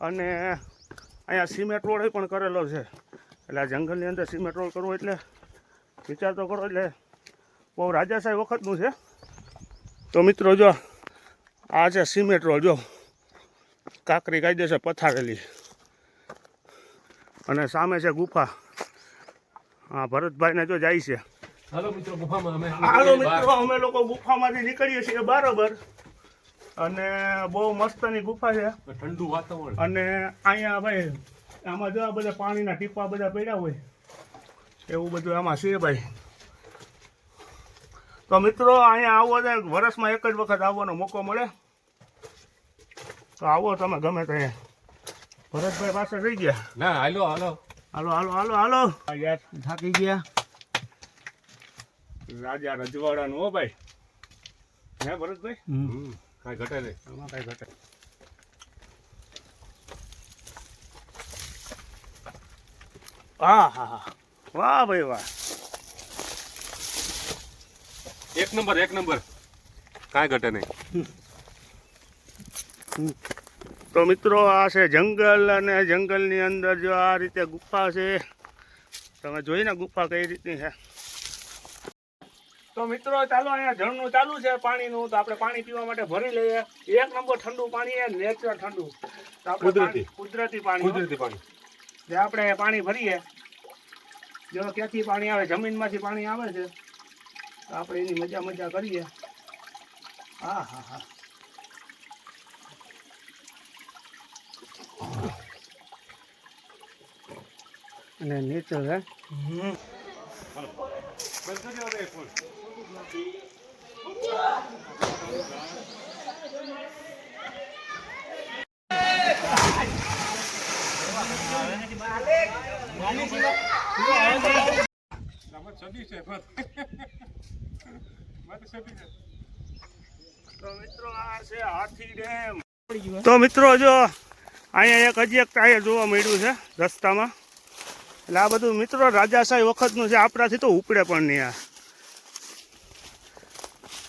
અને અહીંયા cement road પણ કરેલો છે, એટલે આ જંગલની અંદર સિમેન્ટ રોડ કરવો એટલે વિચાર તો કરો, એટલે બહુ રાજાશાહી વખતનું છે. તો મિત્રો જો આ છે સિમેન્ટ રોડ, જો કાંકરી કાયદેસર પથારેલી, અને સામે છે ગુફા. હા, ભરતભાઈને જો જાય છે. હાલો મિત્રો ગુફામાં અમે લોકો ગુફામાંથી નીકળીએ છીએ બરાબર. અને બહુ મસ્તની ગુફા છે, ઠંડુ વાતાવરણ. અને અહીંયા ભાઈ આમાં જો બધા પાણીના ટીપા બધા પડ્યા હોય એવું બધું આમાં છે ભાઈ. તો મિત્રો અહીંયા આવો છે, વર્ષમાં એક જ વખત આવવાનો મોકો મળે, તો આવો તમે ગમે ત્યાં. ભરતભાઈ પાસે રહી ગયા. ના હાલો હાલો હાલો હાલો હાલો હાલો યાર, થાકી ગયા. રાજા રજવાડાનું હો ભાઈ, હે ભરતભાઈ? કાંઈ ઘટે નહીં, આમાં કાંઈ ઘટે. હા હા હા, વાહ ભાઈ વાહ, એક નંબર કાંઈ ઘટે નહીં. તો મિત્રો આ છે જંગલ, અને જંગલની અંદર જો આ રીતે ગુફા છે, તમે જોઈને ગુફા કઈ રીતની છે. તો મિત્રો ચાલો, અહીંયા ઝરણું ચાલુ છે પાણીનું, તો આપણે પાણી પીવા માટે ભરી લઈએ. એક નંબર ઠંડુ પાણી છે, નેચરલ ઠંડુ, કુદરતી પાણી જે આપણે પાણી ભરીએ. જો ક્યાંથી પાણી આવે, જમીનમાંથી પાણી આવે છે, તો આપણે એની મજા કરીએ. હા હા હા, અને નેચરલ હે. તો મિત્રો જો અહીંયા હજી એક ટાયર જોવા મળ્યું છે રસ્તામાં. એટલે આ બધું મિત્રો રાજાશાહી વખતનું છે, આપણાથી તો ઉપડે પણ નહીં. આ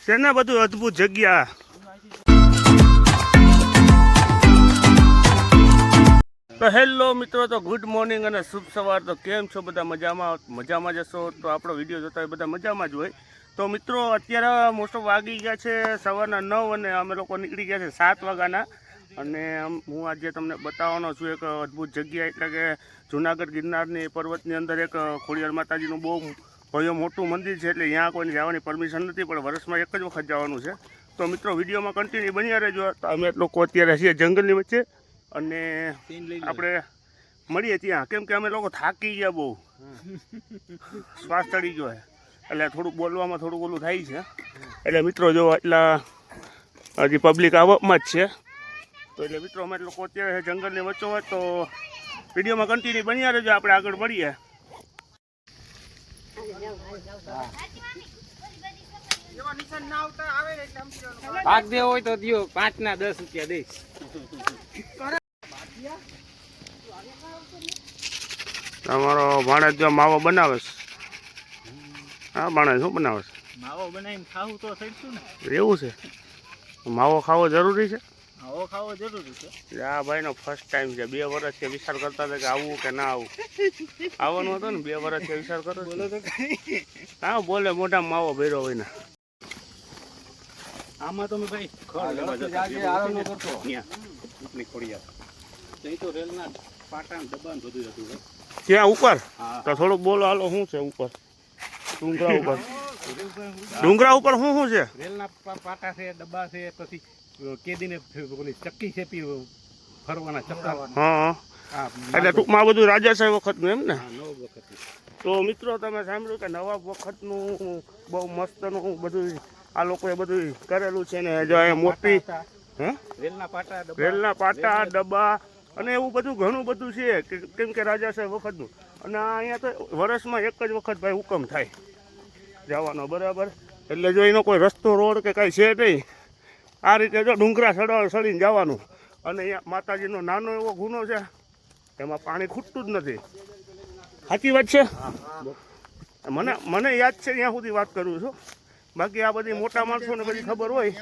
છે ને બધું અદ્ભુત જગ્યા. તો હેલો મિત્રો, તો ગુડ મોર્નિંગ અને શુભ સવાર. તો કેમ છો બધા? મજામાં જશો તો આપણો વિડીયો જોતા હોય બધા મજામાં જ હોય. તો મિત્રો અત્યારે મોસ્ટ ઓફ વાગી ગયા છે સવારના 9, અને અમે લોકો નીકળી ગયા છે 7 વાગ્યાના. અને હું આજે તમને બતાવવાનો છું એક અદ્ભુત જગ્યા, એટલે કે જુનાગઢ ગિરનારની પર્વતની અંદર એક ખોડિયાર માતાજીનું બહુ ભવ્ય મોટું મંદિર છે. એટલે ત્યાં કોઈને જવાની પરમિશન નથી, પણ વર્ષમાં એક જ વખત જવાનું છે. તો મિત્રો વિડીયોમાં કન્ટિન્યુ બન્યા રહેજો. તો અમે લોકો અત્યારે છીએ જંગલની વચ્ચે, અને આપણે મળીએ ત્યાં, કેમ કે અમે લોકો થાકી ગયા, બહુ શ્વાસ ચડી ગયો છે, એટલે થોડુંક બોલવામાં થોડુંક ઓલું થાય છે. એટલે મિત્રો જો એટલા હજી પબ્લિક આવવામાં જ છે. તો એટલે મિત્રો અમે લોકો અત્યારે જંગલની વચ્ચે હોય, તો વિડીયોમાં કન્ટિન્યુ બન્યા રહેજો, આપણે આગળ મળીએ. ભાગ દેવો હોય તો દિયો, 5 ના 10 રૂપિયા દઈશ. તમારો ભાણેજ જો માવો બનાવે છે. હા ભાણેજ, શું બનાવે છે? માવો બનાવીને ખાવું તો થઈશું ને. એવું છે? માવો ખાવો જરૂરી છે? માવો ખાવો જરૂરી છે. આ ભાઈનો ફર્સ્ટ ટાઈમ છે. 2 વર્ષથી વિચાર કરતા હતા કે આવવું કે ના આવવું. આવવાનું હતું ને, 2 વર્ષથી વિચાર કરો. બોલો તો હા, બોલે મોઢામાં માવો ભર્યો હોય ને. આમાં તમે ભાઈ રેલના પાટા દબાણ બધું હતું ત્યાં ઉપર. તો થોડુંક બોલો હાલો, શું છે ઉપર? ડુંગરા ઉપર શું છે? રેલના પાટા છે, ડબ્બા છે, પછી કેદીને ચક્કી છે ફરવાના ચક્કા. હા, એટલે ટૂંકમાં બધું રાજાશાહી વખતનું એમ ને? તો મિત્રો તમે સાંભળ્યું કે નવાબ વખતનું બહુ મસ્તનું બધું આ લોકોએ બધું કરેલું છે ને. જો અહીંયા મોટી હે રેલના પાટા ડબ્બા રેલના પાટા ડબ્બા અને એવું બધું ઘણું બધું છે કેમ કે રાજા સાહેબ વખતનું. અને અહીંયા તો વર્ષમાં એક જ વખત ભાઈ હુકમ થાય જવાનો, બરાબર. એટલે જો એનો કોઈ રસ્તો રોડ કે કાંઈ છે નહીં, આ રીતે જો ડુંગરા સડીને જવાનું. અને અહીંયા માતાજીનો નાનો એવો ગુનો છે, એમાં પાણી ખૂટતું જ નથી. સાચી વાત છે. મને યાદ છે ત્યાં સુધી વાત કરું છું, બાકી આ બધી મોટા માણસોને બધી ખબર હોય.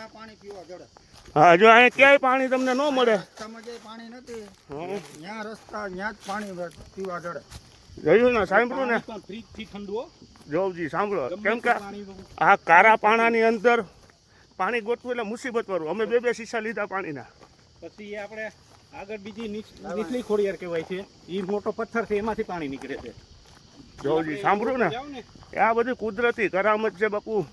હા, જો અહીંયા ક્યાંય પાણી તમને ન મળે. પાણી નથી, ત્યાં રસ્તા ત્યાં જ પાણી પીવા જડે. જોયું ને, સાંભળ્યું ને ફ્રીજથી ઠંડુ જોવજી, સાંભળો. કેમ કે આ કારા પાણાની અંદર પાણી ગોતવું એટલે મુસીબત વાળું. અમે બે શીશા લીધા પાણીના. પછી આપણે આગળ બીજી નીચલી ખોડિયાર કહેવાય છે, એ મોટો પથ્થર છે, એમાંથી પાણી નીકળે છે. જોવજી, સાંભળ્યું ને, આ બધી કુદરતી કરામત છે બાપુ.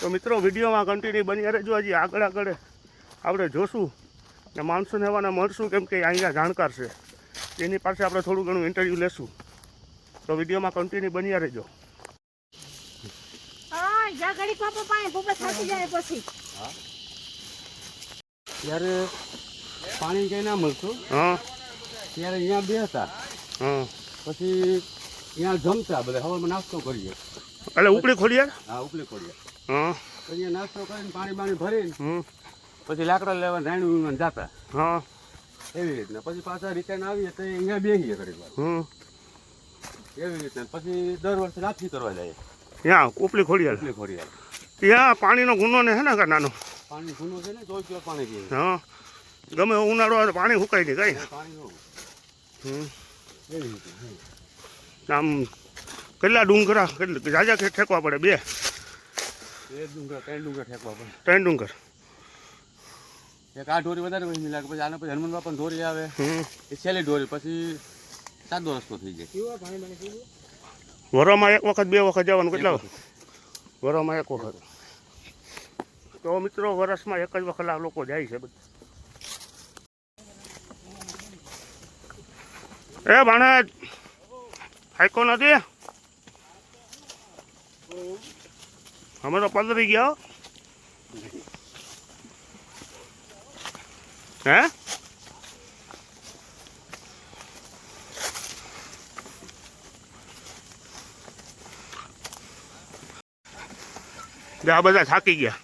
તો મિત્રો, વિડીયોમાં કન્ટિન્યુ બની રહેજો. હજી આગળ આપણે જોશું ને માણસોને એવાના મળશું, કેમ કે અહીંયા જાણકાર છે, એની પાસે આપણે થોડું ઘણું ઇન્ટરવ્યૂ લેશું. તો વિડીયોમાં કન્ટિન્યુ બની રહેજો. ત્યારે પાણી કઈ ના મળતું, હા ત્યારે અહીંયા બેસતા, હા, પછી અહીંયા જમતા બધા, હવામાં નાસ્તો કરીએ. એટલે ઉપડી ખોડિયાર. હા, ઉપલી ખોડીએ. હા, પછી અહીંયા નાસ્તો કરીને પાણી ભરીને હમ, પછી લાકડા લેવા રાયણું જતા, હા, એવી રીતના. પછી પાછા રિટર્ન આવીએ તો અહીંયા બેસીએ ઘડી વાર, હમ, એવી રીતના. પછી દર વર્ષે લાથી કરવા જાય ત્યાં ઉપલી ખોડિયાર. ઉપલી ખોડીએ. ત્યાં પાણીનો ગુનો ને હે ને કે નાનો. પાણી જૂનું છે ને, 24 કલાક પાણી પીએ. હા, ગમે ઉનાળો આવે તો પાણી સુકાય નહીં કાંઈ. પાણી નું હમ, એવી રીતે. આમ કેટલા ડુંગરા જાજા ઠેકવા પડે? બે એક ડુંગર, 3 ડુંગર ઠેકવા પડે. 3 ડુંગર. એક આ ઢોરી વધારે વહી લાગે, પછી આના પછી હનુમાન બાપાની ઢોરી આવે, હમ, એ છેલ્લી ઢોરી, પછી સાદો રસ્તો થઈ જાય. વરોમાં એક વખત 2 વખત જવાનું. કેટલા વરોમાં 1 વખત? તો મિત્રો, વર્ષમાં એક જ વખત આ લોકો જાય છે બધા. એ ભાણેજ હાઈકો નથી, અમે તો પલરી ગયા હો. હે આ બધા થાકી ગયા.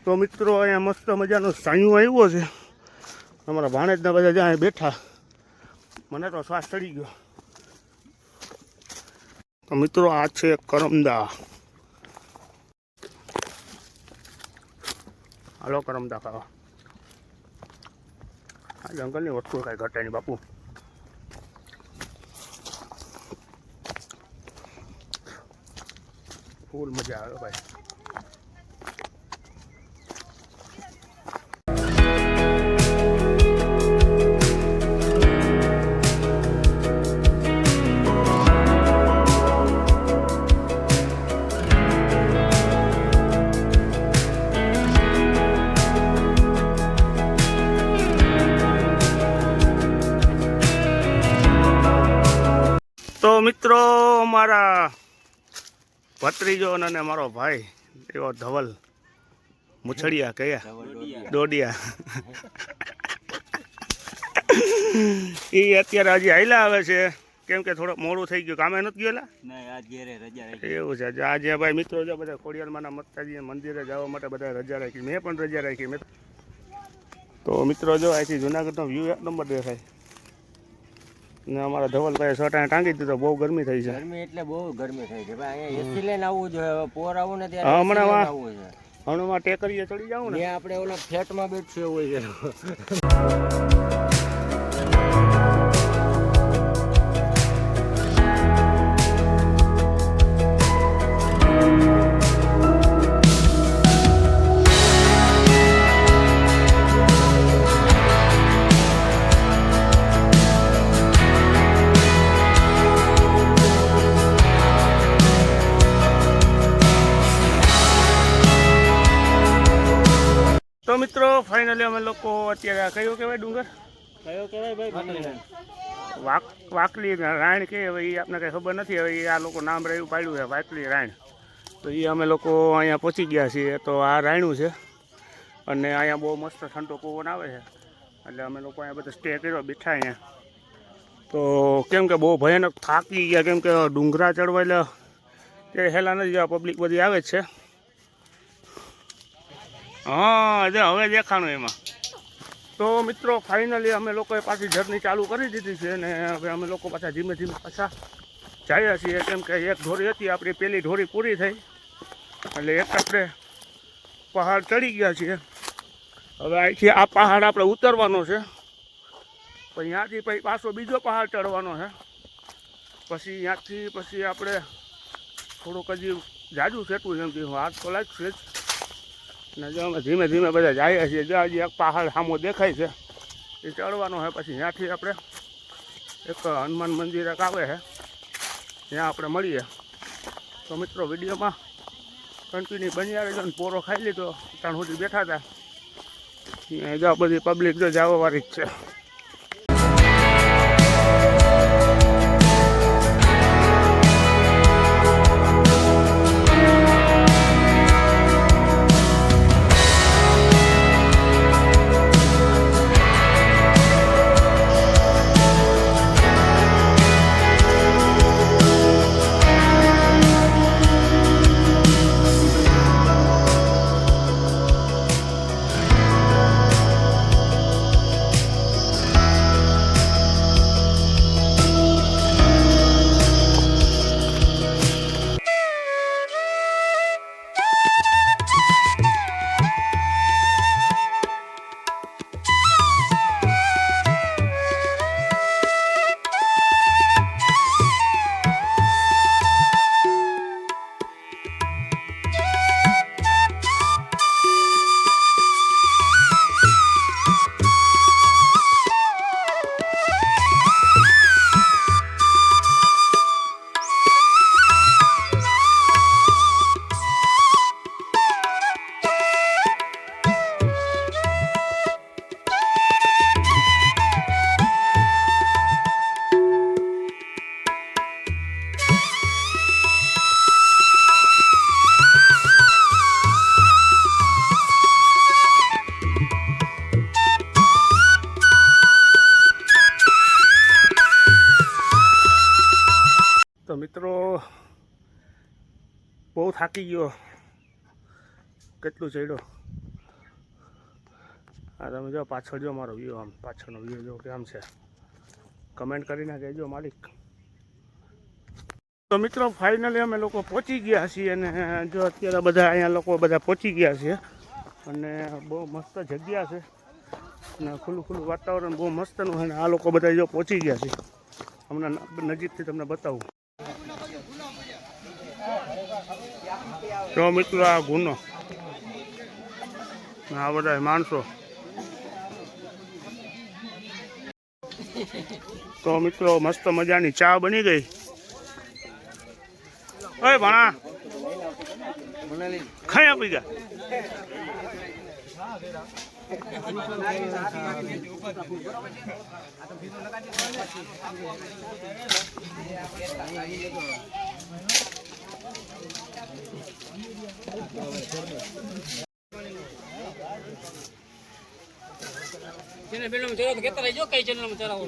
તો મિત્રો, અહીંયા મસ્ત મજાનો સાયું આવ્યો છે. અમારા ભાણેજના બધા જ્યાં બેઠા, મને તો શ્વાસ ચડી ગયો. તો મિત્રો, આ છે કરમદા. હાલો કરમદા ખાવા. આ જંગલની વસ્તુ કાંઈ ઘટે નહીં બાપુ. ફૂલ મજા આવે ભાઈ. તો મિત્રો, મારા ભત્રીજો અને મારો ભાઈ એવો ધવલ મુછડિયા કયા દોડિયા એ અત્યારે હજી હાલ્યા આવે છે, કેમ કે થોડુંક મોડું થઈ ગયું. કામે નથી ગયેલા એવું છે. આજે ભાઈ મિત્રો, જો બધા ખોડિયારમાંના માતાજી મંદિરે જવા માટે બધા રજા રાખી. મેં પણ રજા રાખી. તો મિત્રો, જો અહીંથી જુનાગઢનો વ્યૂ 1 નંબર દેખાય. ને અમારા ધવલભાઈ સટાણે ટાંગી દીધો. બહુ ગરમી થઈ છે. ગરમી એટલે બહુ ગરમી થઈ છે ભાઈ. અહીંયા એસી લઈને આવવું જોઈએ. પોર આવું ને ત્યારે હમણાં આવવું છે. હમણાં ટેકરીએ ચડી જાવ ને, ત્યાં આપણે ઓલા ફ્લેટમાં બેઠશું એવું હોય છે. તો મિત્રો, ફાઇનલી અમે લોકો અત્યારે કયો કહેવાય ડુંગર? કયો કહેવાય ભાઈ? વાકલી રાયણ કે હવે એ આપણને કંઈ ખબર નથી. હવે એ આ લોકો નામ રહ્યું પાડ્યું છે વાકલી રાયણ. તો એ અમે લોકો અહીંયા પહોંચી ગયા છીએ. તો આ રાયણું છે અને અહીંયા બહુ મસ્ત ઠંડો પવન આવે છે એટલે અમે લોકો અહીંયા બધા સ્ટે કર્યો, બેઠા અહીંયા. તો કેમ કે બહુ ભયાનક થાકી ગયા, કેમ કે ડુંગરા ચડવા એટલે તે હેલા નથી જવા, પબ્લિક બધી આવે જ છે. હા હવે દેખાણું એમાં. તો મિત્રો ફાઇનલી અમે લોકોએ પાછી જર્ની ચાલુ કરી દીધી છે અને હવે અમે લોકો પાછા ધીમે ધીમે પાછા જઈએ છીએ. કેમ કે એક ઢોરી હતી આપણી, પહેલી ઢોરી પૂરી થઈ એટલે એક આપણે પહાડ ચડી ગયા છીએ. હવે અહીંથી આ પહાડ આપણે ઉતરવાનો છે, પછી ત્યાંથી પછી પાછો બીજો પહાડ ચડવાનો છે. પછી ત્યાંથી પછી આપણે થોડુંક હજી જાજુ સેટવું છે, એમ કે હાથ તો લાગશે જ. ને જો અમે ધીમે ધીમે બધા જઈએ છીએ. જો હજી એક પહાડ સામો દેખાય છે એ ચડવાનો છે. પછી ત્યાંથી આપણે એક હનુમાન મંદિર એક આવે છે, ત્યાં આપણે મળીએ. તો મિત્રો વિડીયોમાં કન્ટિન્યુ બન્યા રહેજો. ને પોરો ખાઈ લીધો, ત્યાં સુધી બેઠા હતા. જો બધી પબ્લિક જો જવાવાળી જ છે. તો મિત્રો બહુ થાકી ગયો, કેટલું ચડ્યો. હા તમે જો પાછળ જો મારો વ્યૂ, આમ પાછળનો વ્યૂ જો કેમ છે, કમેન્ટ કરીને કહેજો માલિક. તો મિત્રો ફાઇનલી અમે લોકો પહોંચી ગયા છીએ અને જો અત્યારે બધા અહીંયા લોકો બધા પહોંચી ગયા છે અને બહુ મસ્ત જગ્યા છે અને ખુલ્લું ખુલ્લું વાતાવરણ બહુ મસ્તનું છે. અને આ લોકો બધા જો પહોંચી ગયા છે. હમણાં નજીકથી તમને બતાવું. તો મિત્રો આ ગુનો, આ બધા માણસો. તો મિત્રો મસ્ત મજાની ચા બની ગઈ. ઓય ભણા ખાઈ આપી ગયા. ચેનલ બેનમ ચરાવો તો કેતા રહેજો, કઈ ચેનલમાં ચરાવો.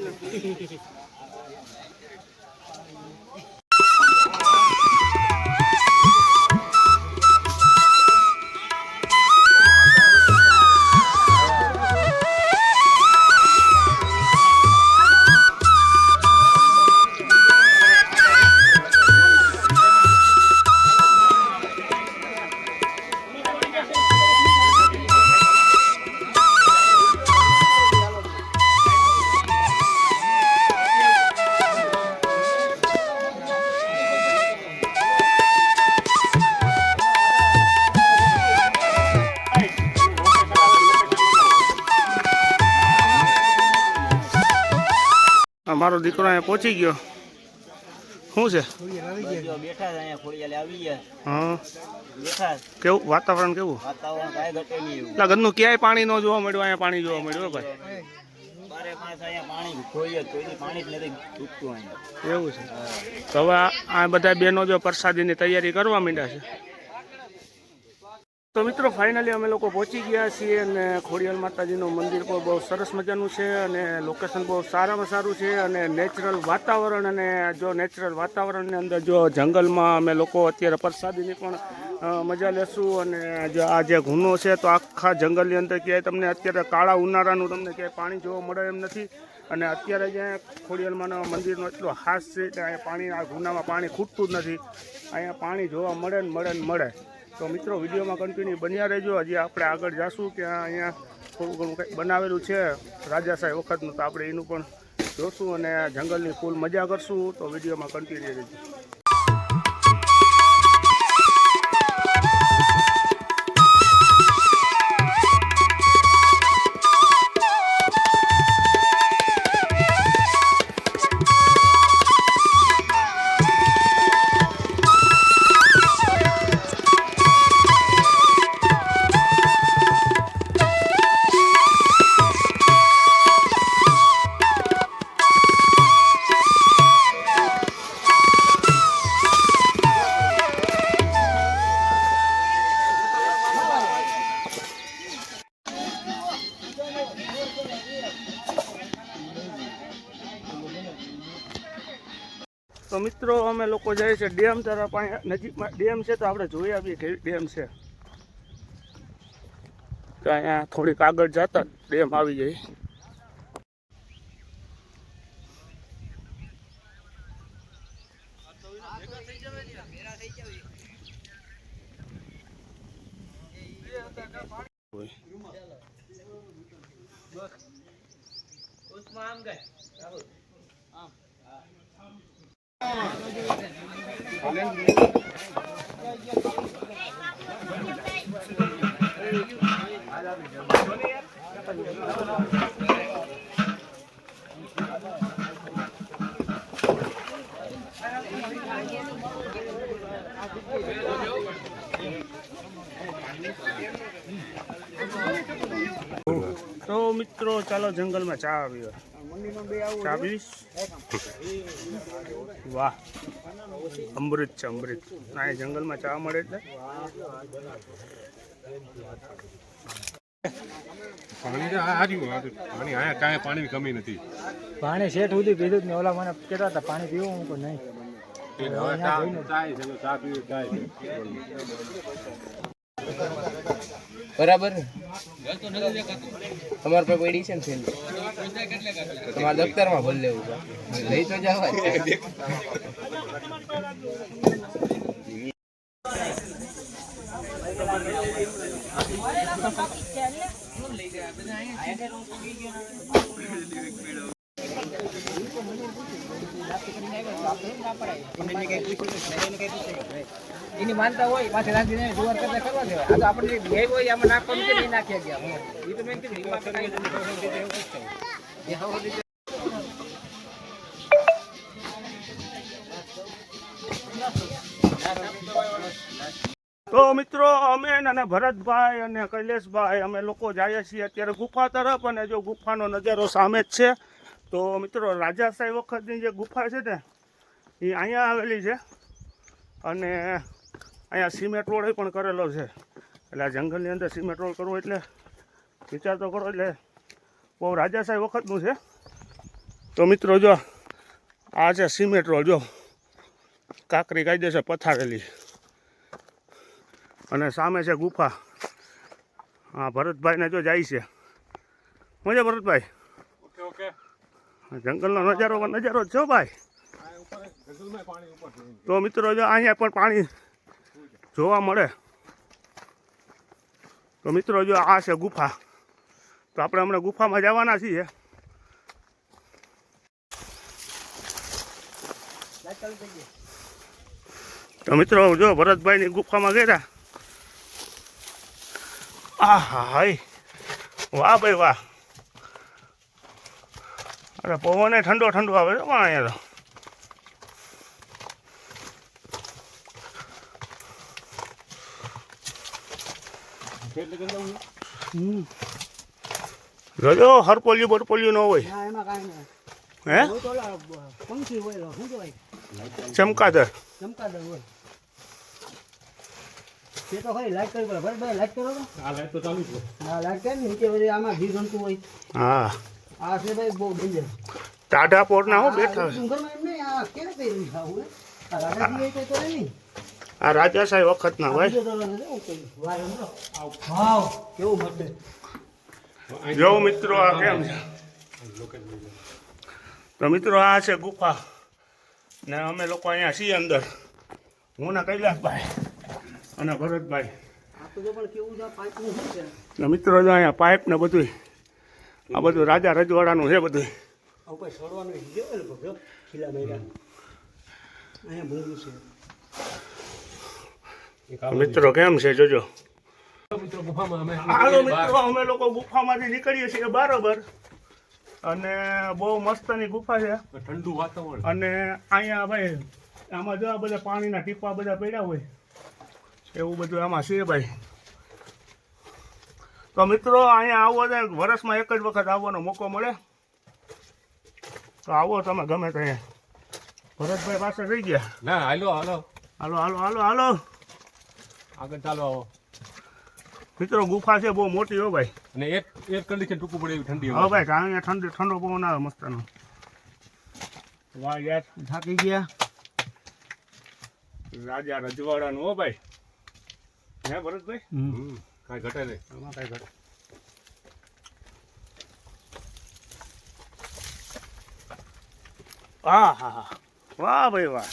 મારો દીકરો અહીંયા પહોંચી ગયો. શું છે? હા કેવું વાતાવરણ કેવું? ઘરનું ક્યાંય પાણી ન જોવા મળ્યું, અહીંયા પાણી જોવા મળ્યું ભાઈ. એવું છે. તો હવે આ બધા બહેનો જો પ્રસાદીની તૈયારી કરવા માંડ્યા છે. તો મિત્રો ફાઇનલી અમે લોકો પહોંચી ગયા છીએ અને ખોડિયાર માતાજીનું મંદિર પણ બહુ સરસ મજાનું છે અને લોકેશન બહુ સારામાં સારું છે અને નેચરલ વાતાવરણ. અને જો નેચરલ વાતાવરણની અંદર જો જંગલમાં અમે લોકો અત્યારે પ્રસાદીની પણ મજા લેશું. અને જો આ જે ગુનો છે તો આખા જંગલની અંદર ક્યાંય તમને અત્યારે કાળા ઉનાળાનું તમને ક્યાંય પાણી જોવા મળે એમ નથી. અને અત્યારે જ્યાં ખોડિયારમાં મંદિરનો એટલો ખાસ છે કે અહીંયા પાણી આ ગુનામાં પાણી ખૂટતું જ નથી. અહીંયા પાણી જોવા મળે ને મળે ને મળે. તો મિત્રો વિડીયોમાં કન્ટિન્યુ બન્યા રહેજો. હજી આપણે આગળ જાશું ત્યાં અહીંયા થોડું ઘણું કંઈક બનાવેલું છે રાજાશાહી વખતનું, તો આપણે એનું પણ જોશું અને જંગલની ફૂલ મજા કરશું. તો વિડીયોમાં કન્ટિન્યુ રહેજો. તો મિત્રો અમે લોકો જઈએ છીએ ડેમ તરફ. અહીંયા નજીકમાં ડેમ છે તો આપણે જોઈ આવીએ કેવી ડેમ છે. તો અહીંયા થોડીક આગળ જતા ડેમ આવી જાય. તો મિત્રો ચાલો જંગલમાં ચા આવી. ચા પીશ? વાહ, અમૃત છે અમૃત. અહીં જંગલમાં ચા મળે એટલે પાણી હાર્યું પાણી આયા કાંઈ પાણીની કમી નથી. પાણી શેઠ સુધી પીધું જ ને ઓલા મને કહેતા હતા પાણી પીવું, હું નહીં. ચા પીવું ચાય. બરાબર તમારે પાસે પડી છે ને ફેલ તમારા દફતરમાં ભરી લેવું લઈ તો જવા. એની માનતા હોય પાછી રાંધીને જુવાર કરતા કરવા દેવાય. આ તો આપણે ભેગ હોય આમાં નાખવાનું છે, નહીં નાખી ગયા. એ તો મેં કીધું તો મિત્રો અમે અને ભરતભાઈ અને કૈલેશભાઈ અમે લોકો જઈએ છીએ અત્યારે ગુફા તરફ. અને જો ગુફાનો નજારો સામે જ છે. તો મિત્રો રાજાશાહી વખતની જે ગુફા છે ને એ અહીંયા આવેલી છે. અને અહીંયા સિમેન્ટ રોડ પણ કરેલો છે. એટલે આ જંગલની અંદર સિમેન્ટ રોડ કરવો એટલે વિચાર તો કરો. એટલે બહુ રાજાશાહી વખતનું છે. તો મિત્રો જો આ છે સિમેન્ટ રોડ. જો કાંકરી કાયદેસર પથારેલી અને સામે છે ગુફા. હા, ભરતભાઈને જો જાય છે. મજા ભરતભાઈ? ઓકે જંગલનો નજારો જ છો ભાઈ. તો મિત્રો જો અહીંયા પણ પાણી જોવા મળે. તો મિત્રો જો આ છે ગુફા. તો આપણે હમણાં ગુફામાં જવાના છીએ. તો મિત્રો જો ભરતભાઈની ગુફામાં ગયા. આહા હાય, વાહ ભાઈ વાહ. અરે પવન ઠંડો ઠંડો આવે છે અહીંયા તો. રજો હરપોલિયું બરપોલિયું ન હોય ના એમાં કાંઈ નહીં હે હોય તો ઓલા પંખી હોય શું કહેવાય ચમકાદર ચમકાદર હોય તે તો ખરી લાઈટ કરી પડે ભાઈ લાઈટ કરો તો આ લાઈટ તો ચાલુ છે. હા લાઈટ કરી નીચે વળી આમાં ઘી ગમતું હોય હા આ છે ભાઈ બહુ ડેન્જર ટાઢા પોરના હું બેઠા છે. ડુંગરમાં એમ નહીં આ કેને કરી ખાવું આ રાજાજી હોય તો કરે નહીં આ રાજાશાહી વખતના ભાઈ વાવ કેવું મસ્ત જો મિત્રો આ કેમ છે તો મિત્રો આ છે ગુફા ને અમે લોકો અહીંયા છીએ અંદર હું ને કૈલાસભાઈ અને ભરતભાઈ આ તો જો પણ કેવું છે પાઇપનું શું છે ને મિત્રો જો અહીંયા પાઇપ ને બધું આ બધું રાજા રજવાડાનું છે બધું આવું કોઈ સડવાનું હિજે હોય ને ભગત ખીલા મેરા અહીંયા ભૂંગું છે મિત્રો કેમ છે જોજો મિત્રો ગુફામાં અમે હાલો મિત્રો અમે લોકો ગુફામાંથી નીકળીએ છીએ બરાબર અને બહુ મસ્તની ગુફા છે ઠંડુ વાતાવરણ અને અહીંયા ભાઈ આમાં જો આ બધા પાણીના ટીપા બધા પડ્યા હોય એવું બધું આમાં છે ભાઈ તો મિત્રો અહીંયા આવો તો વર્ષમાં એક જ વખત આવવાનો મોકો મળે તો આવો તમે ગમે તો અહીંયા ભરતભાઈ પાસે રહી ગયા ના હાલો હાલો હાલો હાલો હાલો હાલો આગળ ચાલો આવો મિત્રો ગુફા છે બહુ મોટી હો ભાઈ અને એક કન્ડિશન ટૂંકું પડે એવી ઠંડી હા ભાઈ અહીંયા ઠંડો પવન આવે મસ્તનો વાહ યાર થાકી ગયા રાજા રજવાડાનું હો ભાઈ હે ભરતભાઈ કાંઈ ઘટે નહીં આમાં કઈ ઘટે હા હા હા વાહ ભાઈ વાહ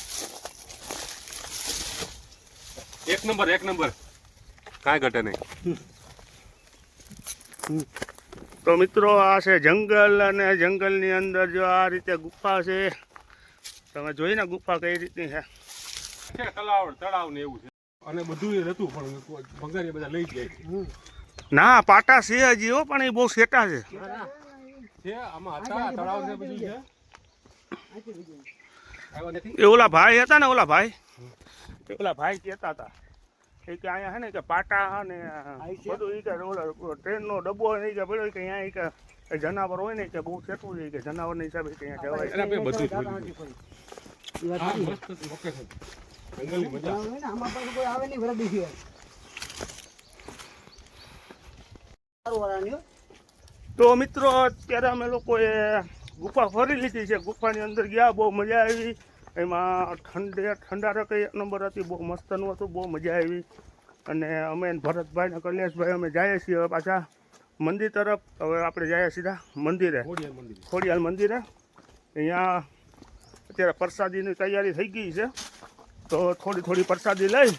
એક નંબર કાંઈ ઘટે નહીં તો મિત્રો આ છે જંગલ અને જંગલની અંદર જો આ રીતે ગુફા છે તમે જોઈ ને ગુફા કઈ રીતની છે છે તળાવ ને એવું છે અને બધું એ હતું પણ ભંગારી બધા લઈ જાય છે ના પાટા છે હજી હો પણ એ બહુ સેટા છે છે આમાં હતા તળાવ ને બધું છે આવ્યા નથી એ ઓલા ભાઈ હતા ને ઓલા ભાઈ કહેતા હતા એ કે અહીંયા છે ને કે પાટા ને બધું એ કે ઓલા ટ્રેનનો ડબ્બો નહીં કે પેલો કે અહીંયા કે જનાવર હોય ને કે બહુ સેટું છે કે જનાવરના હિસાબે કે અહીંયા જવાય એટલે આપણે બધું જોઈ લીધું. એ વાત હા, સાચી. મસ્ત લોકેશન જંગલની મજા આવે ને, આમાં પાછું કોઈ આવે નહીં વરદી સિવાય. સારું વાળાની હો. તો મિત્રો અત્યારે અમે લોકોએ ગુફા ફરી લીધી છે ગુફાની અંદર ગયા બહુ મજા આવી એમાં ઠંડારક એક નંબર હતી બહુ મસ્તનું હતું બહુ મજા આવી અને અમે ભરતભાઈ ને કૈલાસભાઈ અમે જઈએ છીએ હવે પાછા મંદિર તરફ હવે આપણે જઈએ સીધા મંદિરે ખોડિયાર મંદિર ખોડિયાર મંદિરે અહીંયા અત્યારે પ્રસાદીની તૈયારી થઈ ગઈ છે તો થોડી પ્રસાદી લઈ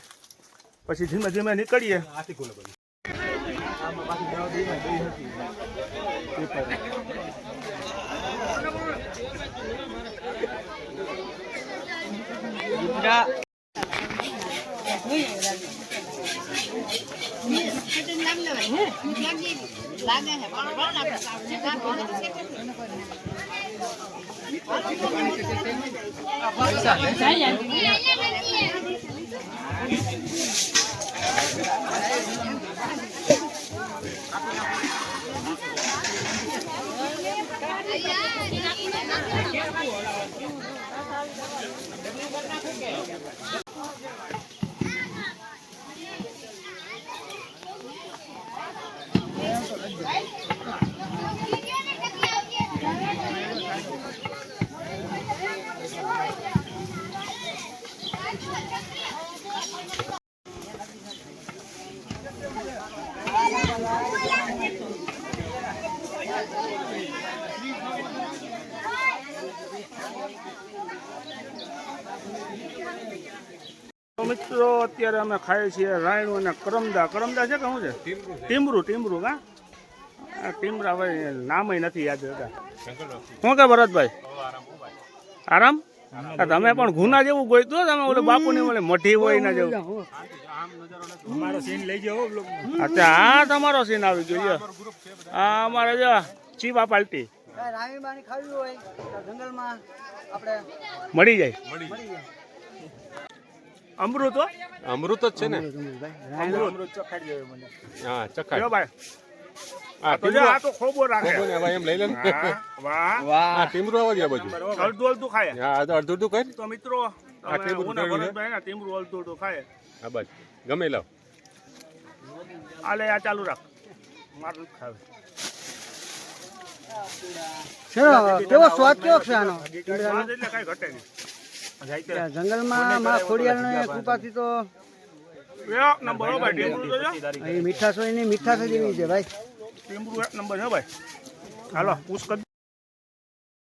પછી ધીમે ધીમે નીકળીએ આથી ખોલે બધું તો મિત્રો અત્યારે અમે ખાઈએ છીએ રાયણું અને કરમદા છે કે શું છે ટીમરું હા આ ટીમરા ભાઈ નામય નથી યાદ રહેતા શું કે ભરતભાઈ આરામ તમે પણ ગુના જેવું ગોઈતું તમે ઓલે બાપુની ઓલે મઢી હોય ના જેવું અમારો સીન લઈ જાઓ અચ્છા હા તમારો સીન આવી ગયો લ્યો હા અમારે જો ચીપા પાલટી કાંઈ રામી બાણી ખાવી હોય તો જંગલમાં આપણે મળી જાય મળી જાય. અમૃત હો અમૃત જ છે ને અમૃત ચખાડી દેવું મને હા ચખાય જો ભાઈ આ તો જો આ તો ખોબો રાખે ખબર ને, હવે એમ લઈ લે ને. હા, વાહ આ ટીમરું આવવા દે આ બાજુ. અડધું અડધું ખાય હા આ તો અડધું અડધું કર. તો મિત્રો આ ટીમરું હું ને કર્યું છે? ભરતભાઈ ને ટીમરું અડધું અડધું ખાય હા બસ ગમે લાવ. આલે આ ચાલુ રાખ મારું ખાવે કેવો સ્વાદ કેવો છે આનો સ્વાદ એટલે કાંઈ ઘટે નહીં જંગલમાં માં ખોડિયારની કૃપાથી તો એક નંબર હો ભાઈ ટીમરું તો જો મીઠાશ હોય એની મીઠાશ જ એવી છે ભાઈ ટીમરું એક નંબર હો ભાઈ હાલો પૂછ કરી